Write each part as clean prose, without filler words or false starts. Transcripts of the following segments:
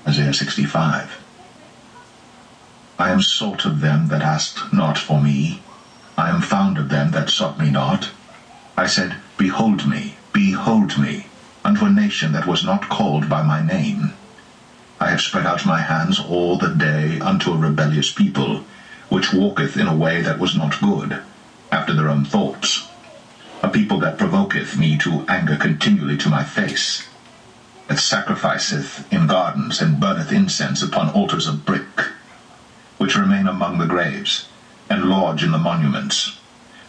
Isaiah 65. I am sought of them that asked not for me. I am found of them that sought me not. I said, behold me, unto a nation that was not called by my name. I have spread out my hands all the day unto a rebellious people, which walketh in a way that was not good, after their own thoughts. A people that provoketh me to anger continually to my face, that sacrificeth in gardens, and burneth incense upon altars of brick, which remain among the graves, and lodge in the monuments,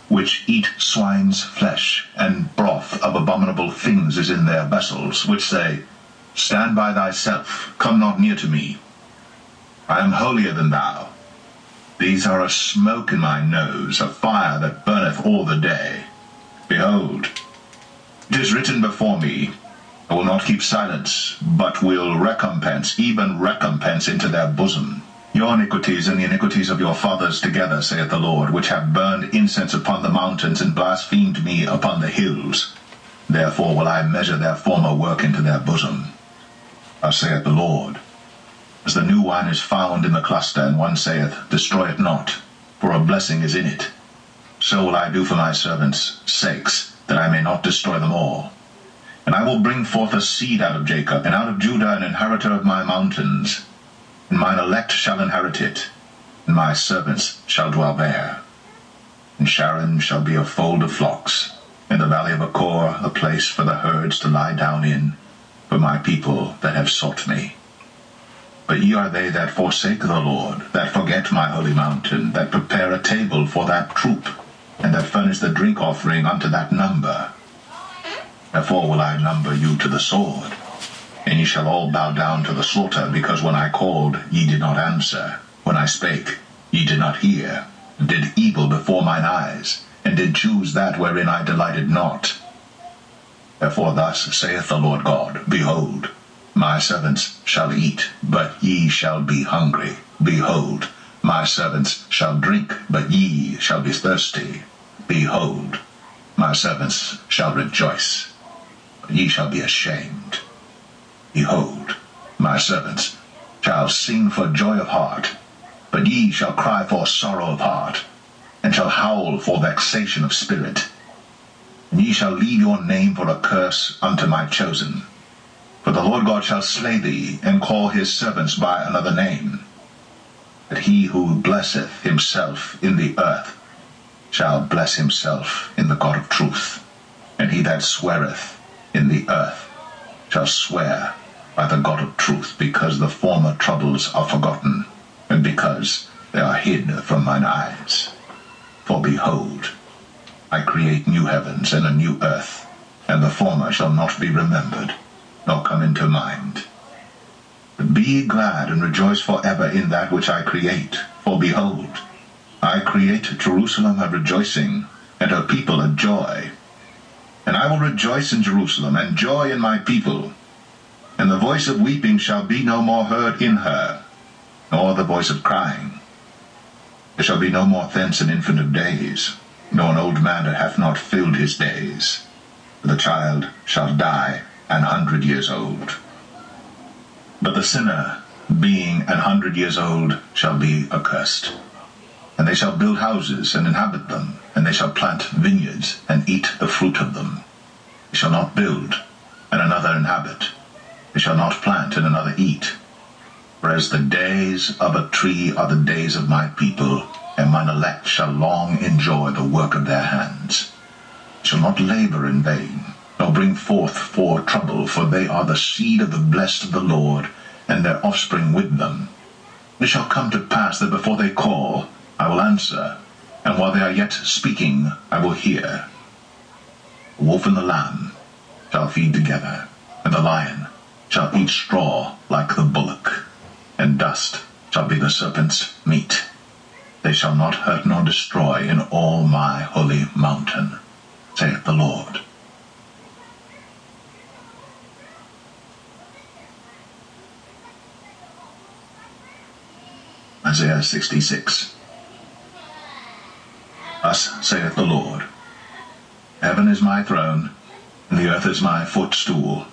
which eat swine's flesh, and broth of abominable things is in their vessels, which say, stand by thyself, come not near to me. I am holier than thou. These are a smoke in my nose, a fire that burneth all the day. Behold, it is written before me, I will not keep silence, but will recompense, even recompense into their bosom, your iniquities and the iniquities of your fathers together, saith the Lord, which have burned incense upon the mountains, and blasphemed me upon the hills. Therefore will I measure their former work into their bosom. Thus saith the Lord, as the new wine is found in the cluster, and one saith, destroy it not, for a blessing is in it, so will I do for my servants' sakes, that I may not destroy them all. And I will bring forth a seed out of Jacob, and out of Judah an inheritor of my mountains. And mine elect shall inherit it, and my servants shall dwell there. And Sharon shall be a fold of flocks, and the valley of Achor a place for the herds to lie down in, for my people that have sought me. But ye are they that forsake the Lord, that forget my holy mountain, that prepare a table for that troop, and that furnish the drink offering unto that number. Therefore will I number you to the sword, and ye shall all bow down to the slaughter, because when I called, ye did not answer. When I spake, ye did not hear, did evil before mine eyes, and did choose that wherein I delighted not. Therefore thus saith the Lord God, behold, my servants shall eat, but ye shall be hungry. Behold, my servants shall drink, but ye shall be thirsty. Behold, my servants shall rejoice, but ye shall be ashamed. Behold, my servants shall sing for joy of heart, but ye shall cry for sorrow of heart, and shall howl for vexation of spirit. And ye shall leave your name for a curse unto my chosen. For the Lord God shall slay thee, and call his servants by another name. That he who blesseth himself in the earth shall bless himself in the God of truth. And he that sweareth in the earth shall swear by the God of truth, because the former troubles are forgotten, and because they are hid from mine eyes. For behold, I create new heavens and a new earth, and the former shall not be remembered, nor come into mind. But be ye glad and rejoice forever in that which I create. For behold, I create Jerusalem a rejoicing, and her people a joy. And I will rejoice in Jerusalem, and joy in my people. And the voice of weeping shall be no more heard in her, nor the voice of crying. There shall be no more thence an infant of days, nor an old man that hath not filled his days. For the child shall die 100 years old. But the sinner, being 100 years old, shall be accursed. And they shall build houses and inhabit them, and they shall plant vineyards and eat the fruit of them. They shall not build, and another inhabit. They shall not plant, and another eat. For as the days of a tree are the days of my people, and mine elect shall long enjoy the work of their hands. They shall not labor in vain, nor bring forth for trouble, for they are the seed of the blessed of the Lord, and their offspring with them. It shall come to pass that before they call, I will answer, and while they are yet speaking, I will hear. The wolf and the lamb shall feed together, and the lion shall eat straw like the bullock, and dust shall be the serpent's meat. They shall not hurt nor destroy in all my holy mountain, saith the Lord. Isaiah 66. Thus saith the Lord, Heaven is my throne, and the earth is my footstool.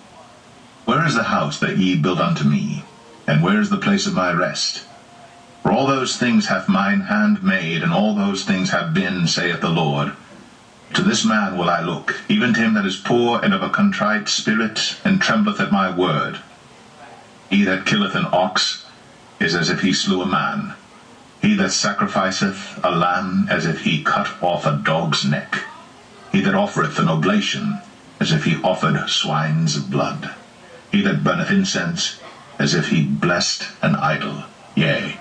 Where is the house that ye built unto me? And where is the place of my rest? For all those things hath mine hand made, and all those things have been, saith the Lord. To this man will I look, even to him that is poor and of a contrite spirit, and trembleth at my word. He that killeth an ox is as if he slew a man. He that sacrificeth a lamb, as if he cut off a dog's neck. He that offereth an oblation, as if he offered swine's blood. He that burneth incense, as if he blessed an idol. Yea,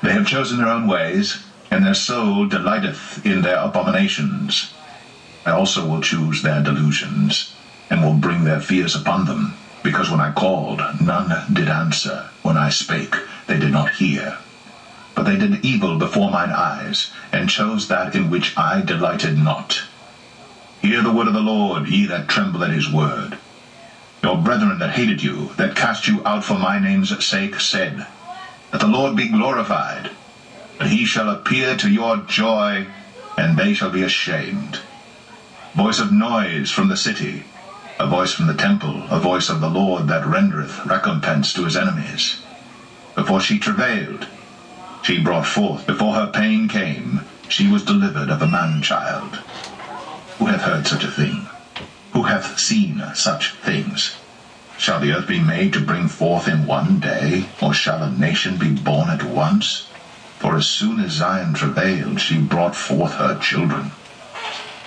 they have chosen their own ways, and their soul delighteth in their abominations. I also will choose their delusions, and will bring their fears upon them, because when I called, none did answer. When I spake, they did not hear. But they did evil before mine eyes, and chose that in which I delighted not. Hear the word of the Lord, ye that tremble at his word. Your brethren that hated you, that cast you out for my name's sake, said, that the Lord be glorified. But he shall appear to your joy, and they shall be ashamed. Voice of noise from the city, a voice from the temple, a voice of the Lord that rendereth recompense to his enemies. Before she travailed, she brought forth. Before her pain came, she was delivered of a man-child. Who hath heard such a thing? Who hath seen such things? Shall the earth be made to bring forth in one day, or shall a nation be born at once? For as soon as Zion travailed, she brought forth her children.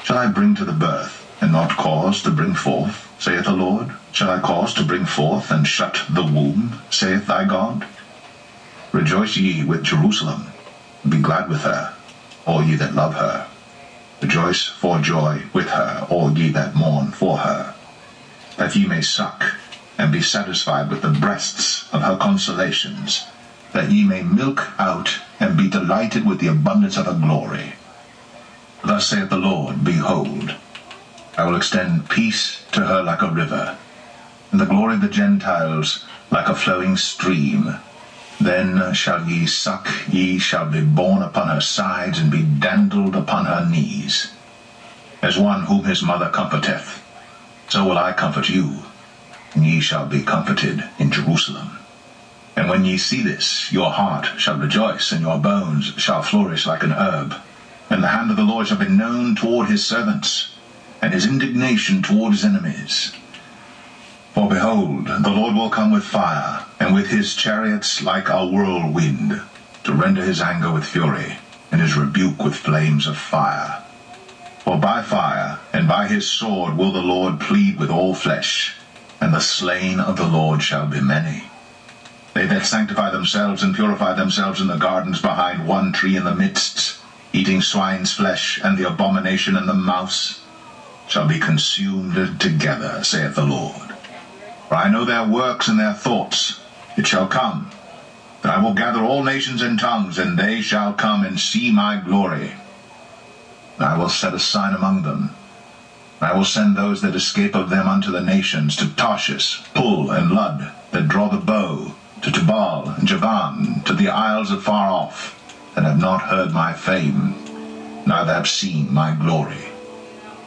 Shall I bring to the birth, and not cause to bring forth, saith the Lord? Shall I cause to bring forth, and shut the womb, saith thy God? Rejoice ye with Jerusalem, be glad with her, all ye that love her. Rejoice for joy with her, all ye that mourn for her, that ye may suck, and be satisfied with the breasts of her consolations, that ye may milk out, and be delighted with the abundance of her glory. Thus saith the Lord, Behold, I will extend peace to her like a river, and the glory of the Gentiles like a flowing stream. Then shall ye suck, ye shall be borne upon her sides, and be dandled upon her knees. As one whom his mother comforteth, so will I comfort you, and ye shall be comforted in Jerusalem. And when ye see this, your heart shall rejoice, and your bones shall flourish like an herb. And the hand of the Lord shall be known toward his servants, and his indignation toward his enemies. For behold, the Lord will come with fire, and with his chariots like a whirlwind, to render his anger with fury, and his rebuke with flames of fire. For by fire and by his sword will the Lord plead with all flesh, and the slain of the Lord shall be many. They that sanctify themselves and purify themselves in the gardens behind one tree in the midst, eating swine's flesh and the abomination and the mouse, shall be consumed together, saith the Lord. For I know their works and their thoughts. It shall come, that I will gather all nations and tongues, and they shall come and see my glory. And I will set a sign among them. And I will send those that escape of them unto the nations, to Tarshish, Pul, and Lud, that draw the bow, to Tubal and Javan, to the isles afar off, that have not heard my fame, neither have seen my glory.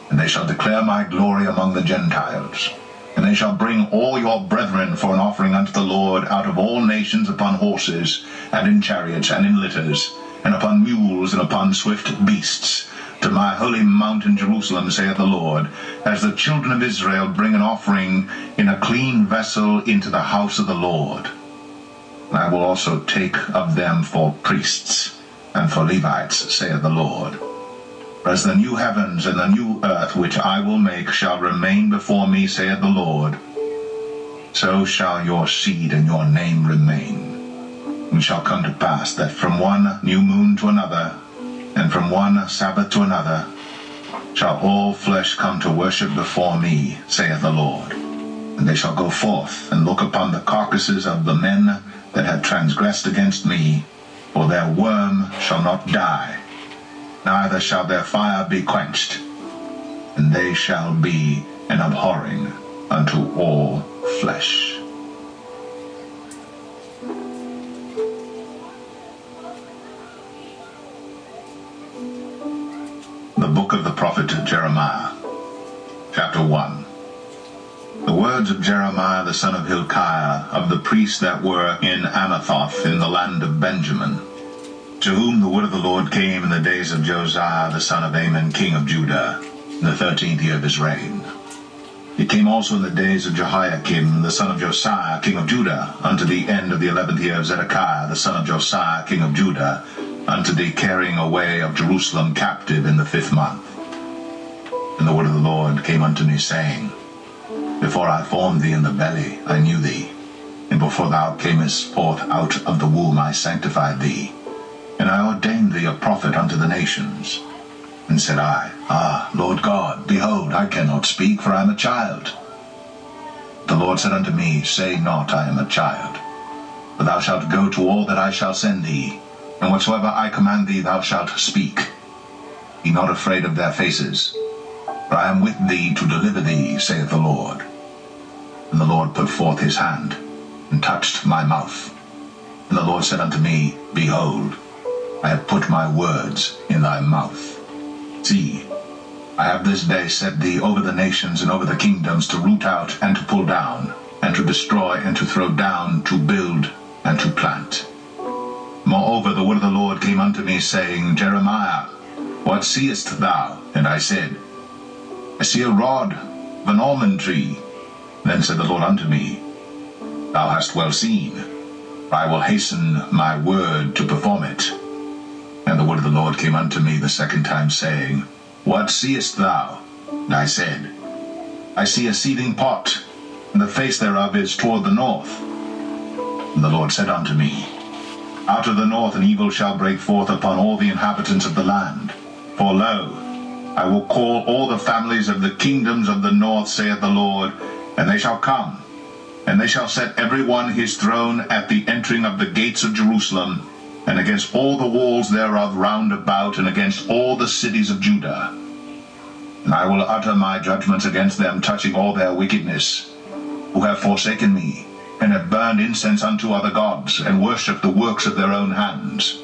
And they shall declare my glory among the Gentiles. And they shall bring all your brethren for an offering unto the Lord out of all nations upon horses, and in chariots, and in litters, and upon mules, and upon swift beasts, to my holy mountain Jerusalem, saith the Lord, as the children of Israel bring an offering in a clean vessel into the house of the Lord. And I will also take of them for priests, and for Levites, saith the Lord. As the new heavens and the new earth which I will make shall remain before me, saith the Lord, so shall your seed and your name remain. And it shall come to pass that from one new moon to another, and from one Sabbath to another, shall all flesh come to worship before me, saith the Lord. And they shall go forth and look upon the carcasses of the men that have transgressed against me, for their worm shall not die, neither shall their fire be quenched, and they shall be an abhorring unto all flesh. The book of the prophet Jeremiah, chapter 1. The words of Jeremiah the son of Hilkiah, of the priests that were in Anathoth in the land of Benjamin, to whom the word of the Lord came in the days of Josiah the son of Amon king of Judah, in the 13th year of his reign. It came also in the days of Jehoiakim the son of Josiah king of Judah, unto the end of the 11th year of Zedekiah the son of Josiah king of Judah, unto the carrying away of Jerusalem captive in the 5th month. And the word of the Lord came unto me, saying, Before I formed thee in the belly, I knew thee, and before thou camest forth out of the womb, I sanctified thee, and I ordained thee a prophet unto the nations. And said I, Ah, Lord God, behold, I cannot speak, for I am a child. The Lord said unto me, Say not, I am a child, but thou shalt go to all that I shall send thee, and whatsoever I command thee thou shalt speak. Be not afraid of their faces, for I am with thee to deliver thee, saith the Lord. And the Lord put forth his hand, and touched my mouth. And the Lord said unto me, Behold, I have put my words in thy mouth. See, I have this day set thee over the nations and over the kingdoms, to root out and to pull down, and to destroy and to throw down, to build and to plant. Moreover, the word of the Lord came unto me, saying, Jeremiah, what seest thou? And I said, I see a rod of an almond tree. Then said the Lord unto me, Thou hast well seen, for I will hasten my word to perform it. And the word of the Lord came unto me the second time, saying, What seest thou? And I said, I see a seething pot, and the face thereof is toward the north. And the Lord said unto me, Out of the north an evil shall break forth upon all the inhabitants of the land. For lo, I will call all the families of the kingdoms of the north, saith the Lord, and they shall come, and they shall set every one his throne at the entering of the gates of Jerusalem, and against all the walls thereof round about, and against all the cities of Judah. And I will utter my judgments against them, touching all their wickedness, who have forsaken me, and have burned incense unto other gods, and worshipped the works of their own hands.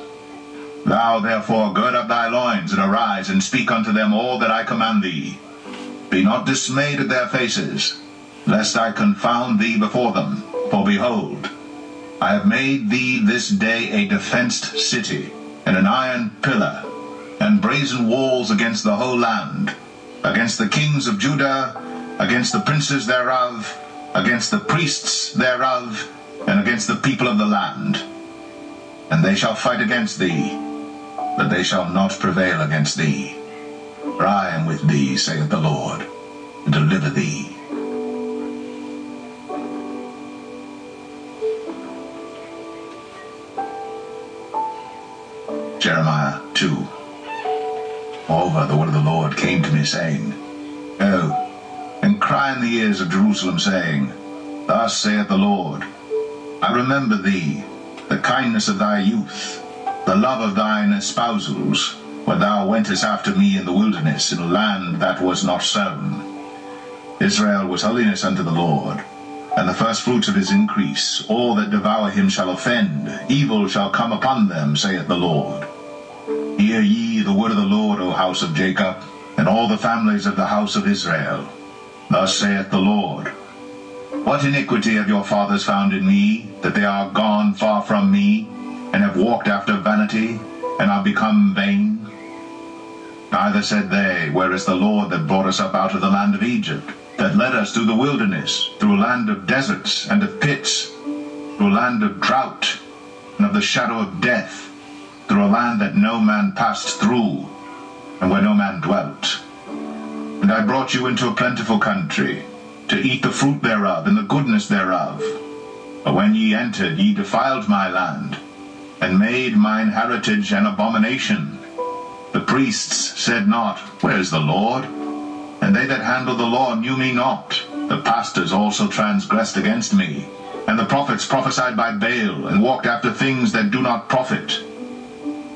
Thou therefore gird up thy loins, and arise, and speak unto them all that I command thee. Be not dismayed at their faces, lest I confound thee before them. For behold, I have made thee this day a defenced city, and an iron pillar, and brazen walls against the whole land, against the kings of Judah, against the princes thereof, against the priests thereof, and against the people of the land. And they shall fight against thee, but they shall not prevail against thee. For I am with thee, saith the Lord, to deliver thee. Jeremiah 2. Moreover, the word of the Lord came to me, saying, Go, and cry in the ears of Jerusalem, saying, Thus saith the Lord, I remember thee, the kindness of thy youth, the love of thine espousals, when thou wentest after me in the wilderness, in a land that was not sown. Israel was holiness unto the Lord, and the firstfruits of his increase. All that devour him shall offend, evil shall come upon them, saith the Lord. Hear ye the word of the Lord, O house of Jacob, and all the families of the house of Israel. Thus saith the Lord, What iniquity have your fathers found in me, that they are gone far from me, and have walked after vanity, and are become vain? Neither said they, Where is the Lord that brought us up out of the land of Egypt, that led us through the wilderness, through a land of deserts and of pits, through a land of drought and of the shadow of death, through a land that no man passed through, and where no man dwelt? And I brought you into a plentiful country, to eat the fruit thereof and the goodness thereof. But when ye entered, ye defiled my land, and made mine heritage an abomination. The priests said not, Where is the Lord? And they that handled the law knew me not. The pastors also transgressed against me, and the prophets prophesied by Baal, and walked after things that do not profit.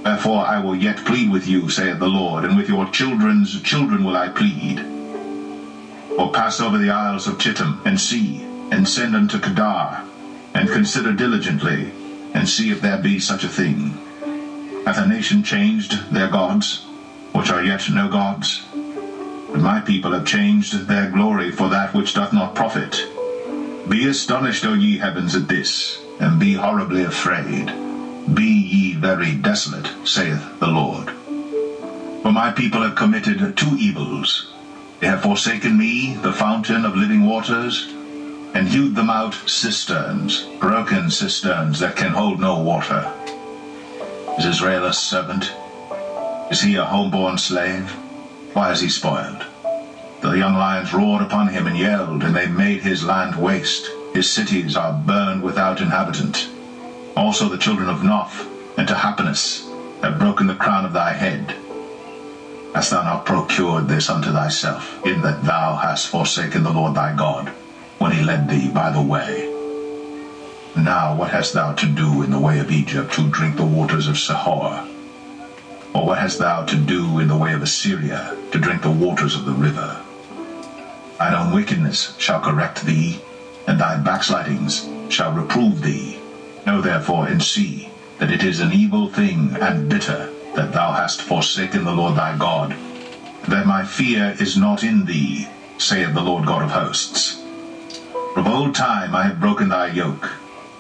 Therefore I will yet plead with you, saith the Lord, and with your children's children will I plead. Or pass over the isles of Chittim, and see, and send unto Kedar, and consider diligently, and see if there be such a thing. Hath a nation changed their gods, which are yet no gods? But my people have changed their glory for that which doth not profit. Be astonished, O ye heavens, at this, and be horribly afraid. Be ye very desolate, saith the Lord. For my people have committed two evils. They have forsaken me, the fountain of living waters, and hewed them out cisterns, broken cisterns that can hold no water. Is Israel a servant? Is he a homeborn slave? Why is he spoiled? The young lions roared upon him and yelled, and they made his land waste. His cities are burned without inhabitant. Also the children of Noph and Tahpanhes have broken the crown of thy head. Hast thou not procured this unto thyself, in that thou hast forsaken the Lord thy God, when he led thee by the way? Now what hast thou to do in the way of Egypt, to drink the waters of Sihor? Or what hast thou to do in the way of Assyria, to drink the waters of the river? Thine own wickedness shall correct thee, and thy backslidings shall reprove thee. Know therefore and see that it is an evil thing and bitter, that thou hast forsaken the Lord thy God, that my fear is not in thee, saith the Lord God of hosts. From old time I have broken thy yoke,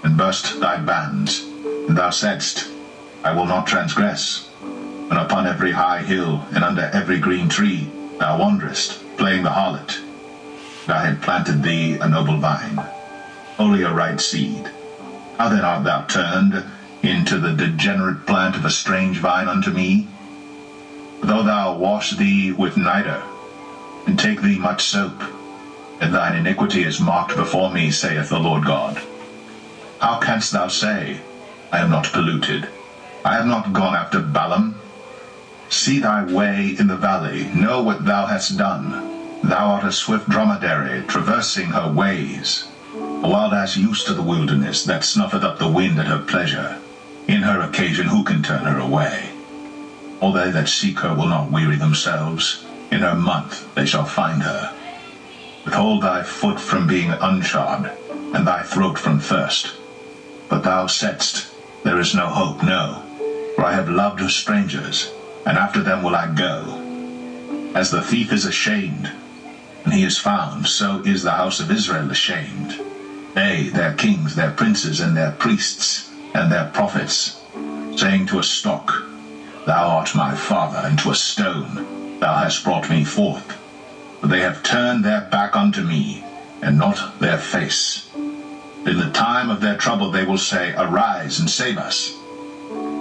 and burst thy bands, and thou saidst, I will not transgress. And upon every high hill and under every green tree thou wanderest, playing the harlot. And I had planted thee a noble vine, only a right seed. How then art thou turned into the degenerate plant of a strange vine unto me? Though thou wash thee with nitre, and take thee much soap, and thine iniquity is marked before me, saith the Lord God. How canst thou say, I am not polluted, I have not gone after Balaam? See thy way in the valley, know what thou hast done. Thou art a swift dromedary, traversing her ways. A wild ass used to the wilderness, that snuffeth up the wind at her pleasure. In her occasion who can turn her away? All they that seek her will not weary themselves. In her month they shall find her. Withhold thy foot from being unshod, and thy throat from thirst. But thou saidst, there is no hope, no, for I have loved strangers, and after them will I go. As the thief is ashamed, and he is found, so is the house of Israel ashamed. They, their kings, their princes, and their priests, and their prophets, saying to a stock, Thou art my father, and to a stone, Thou hast brought me forth. But they have turned their back unto me, and not their face. In the time of their trouble they will say, Arise and save us.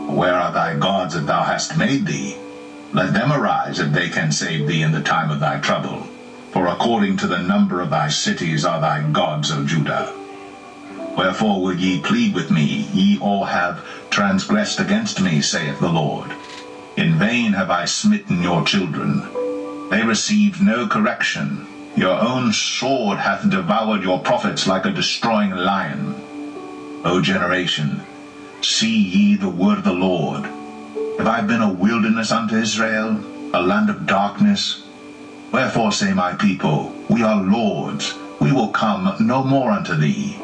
Where are thy gods that thou hast made thee? Let them arise, if they can save thee in the time of thy trouble. For according to the number of thy cities are thy gods, O Judah. Wherefore will ye plead with me? Ye all have transgressed against me, saith the Lord. In vain have I smitten your children. They received no correction. Your own sword hath devoured your prophets like a destroying lion. O generation, see ye the word of the Lord. Have I been a wilderness unto Israel, a land of darkness? Wherefore say my people, We are lords, we will come no more unto thee.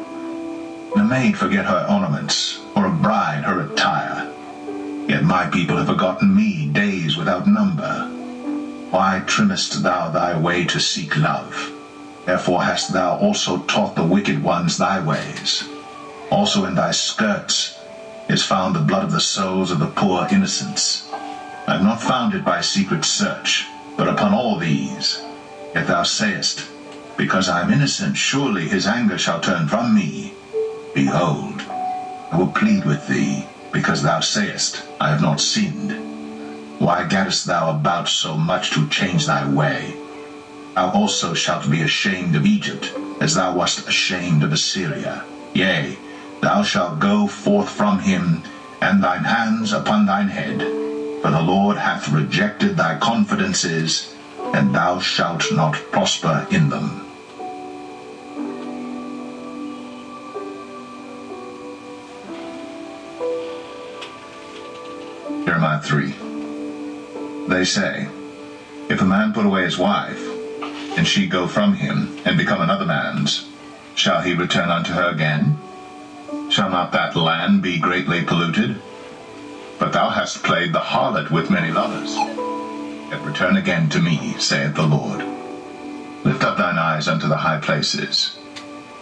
And a maid forget her ornaments, or a bride her attire. Yet my people have forgotten me days without number. Why trimmest thou thy way to seek love? Therefore hast thou also taught the wicked ones thy ways. Also in thy skirts is found the blood of the souls of the poor innocents. I have not found it by secret search, but upon all these. Yet thou sayest, Because I am innocent, surely his anger shall turn from me. Behold, I will plead with thee, because thou sayest, I have not sinned. Why gaddest thou about so much to change thy way? Thou also shalt be ashamed of Egypt, as thou wast ashamed of Assyria. Yea, thou shalt go forth from him, and thine hands upon thine head. For the Lord hath rejected thy confidences, and thou shalt not prosper in them. Jeremiah 3. They say, If a man put away his wife, and she go from him, and become another man's, shall he return unto her again? Shall not that land be greatly polluted? But thou hast played the harlot with many lovers. Yet return again to me, saith the Lord. Lift up thine eyes unto the high places,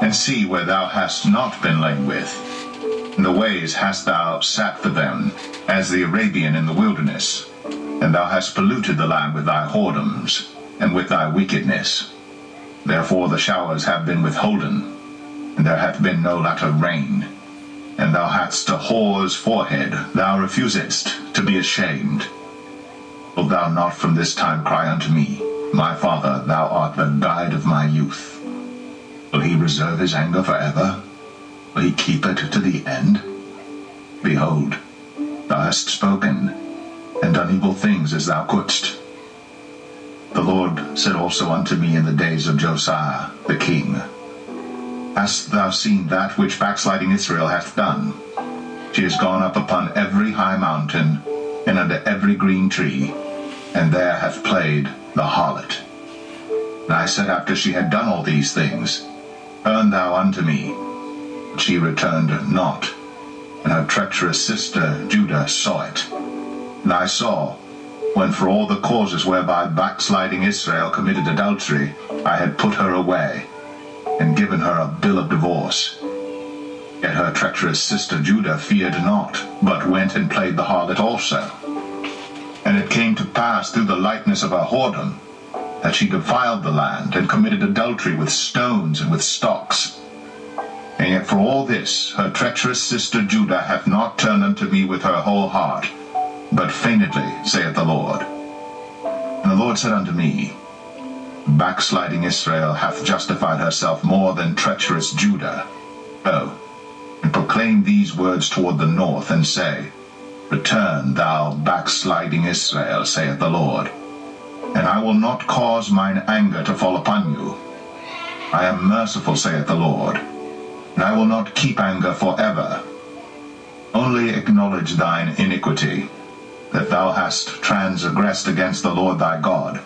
and see where thou hast not been lain with. In the ways hast thou sat for them, as the Arabian in the wilderness, and thou hast polluted the land with thy whoredoms, and with thy wickedness. Therefore the showers have been withholden, and there hath been no latter rain. And thou hadst a whore's forehead, thou refusest to be ashamed. Wilt thou not from this time cry unto me, My Father, thou art the guide of my youth? Will he reserve his anger forever? Will he keep it to the end? Behold, thou hast spoken, and done evil things as thou couldst. The Lord said also unto me in the days of Josiah the king, Hast thou seen that which backsliding Israel hath done? She is gone up upon every high mountain, and under every green tree, and there hath played the harlot. And I said after she had done all these things, Turn thou unto me. But she returned not, and her treacherous sister Judah saw it. And I saw, when for all the causes whereby backsliding Israel committed adultery, I had put her away, and given her a bill of divorce. Yet her treacherous sister Judah feared not, but went and played the harlot also. And it came to pass through the likeness of her whoredom, that she defiled the land, and committed adultery with stones and with stocks. And yet for all this her treacherous sister Judah hath not turned unto me with her whole heart, but feignedly, saith the Lord. And the Lord said unto me, Backsliding Israel hath justified herself more than treacherous Judah. Go, and proclaim these words toward the north, and say, Return, thou backsliding Israel, saith the Lord, and I will not cause mine anger to fall upon you. I am merciful, saith the Lord, and I will not keep anger forever. Only acknowledge thine iniquity, that thou hast transgressed against the Lord thy God,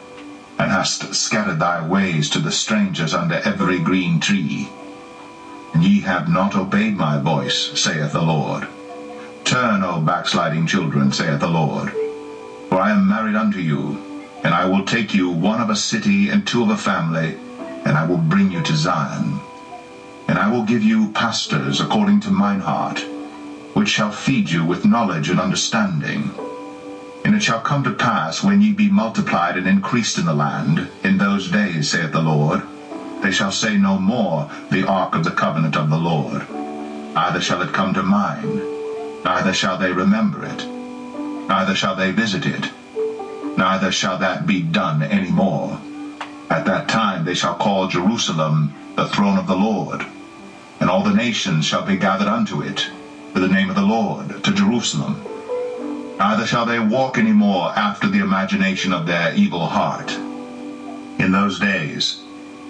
and hast scattered thy ways to the strangers under every green tree. And ye have not obeyed my voice, saith the Lord. Turn, O backsliding children, saith the Lord, for I am married unto you, and I will take you one of a city and two of a family, and I will bring you to Zion. And I will give you pastors according to mine heart, which shall feed you with knowledge and understanding. And it shall come to pass, when ye be multiplied and increased in the land, in those days, saith the Lord, they shall say no more, the ark of the covenant of the Lord. Neither shall it come to mind, neither shall they remember it, neither shall they visit it, neither shall that be done any more. At that time they shall call Jerusalem the throne of the Lord, and all the nations shall be gathered unto it, for the name of the Lord, to Jerusalem. Neither shall they walk any more after the imagination of their evil heart. In those days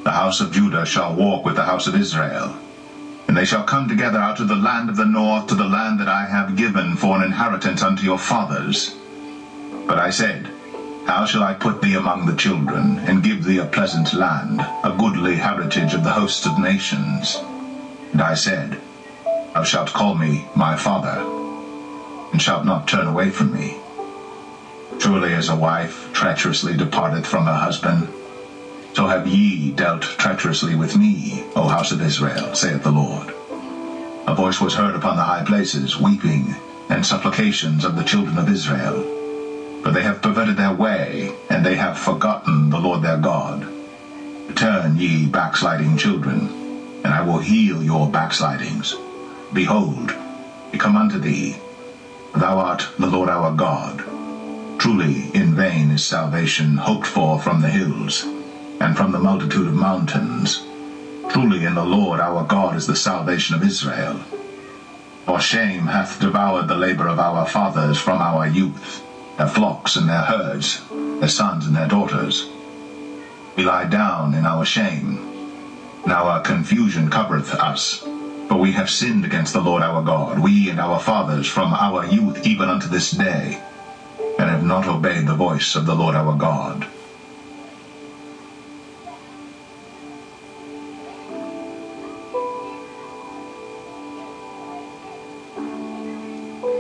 the house of Judah shall walk with the house of Israel, and they shall come together out of the land of the north to the land that I have given for an inheritance unto your fathers. But I said, How shall I put thee among the children, and give thee a pleasant land, a goodly heritage of the hosts of nations? And I said, Thou shalt call me my father, and shalt not turn away from me. Surely as a wife treacherously departeth from her husband, so have ye dealt treacherously with me, O house of Israel, saith the Lord. A voice was heard upon the high places, weeping, and supplications of the children of Israel. For they have perverted their way, and they have forgotten the Lord their God. Return, ye backsliding children, and I will heal your backslidings. Behold, we come unto thee, thou art the Lord our God. Truly in vain is salvation hoped for from the hills, and from the multitude of mountains. Truly in the Lord our God is the salvation of Israel. For shame hath devoured the labor of our fathers from our youth, their flocks and their herds, their sons and their daughters. We lie down in our shame, and our confusion covereth us. For we have sinned against the Lord our God, we and our fathers from our youth even unto this day, and have not obeyed the voice of the Lord our God.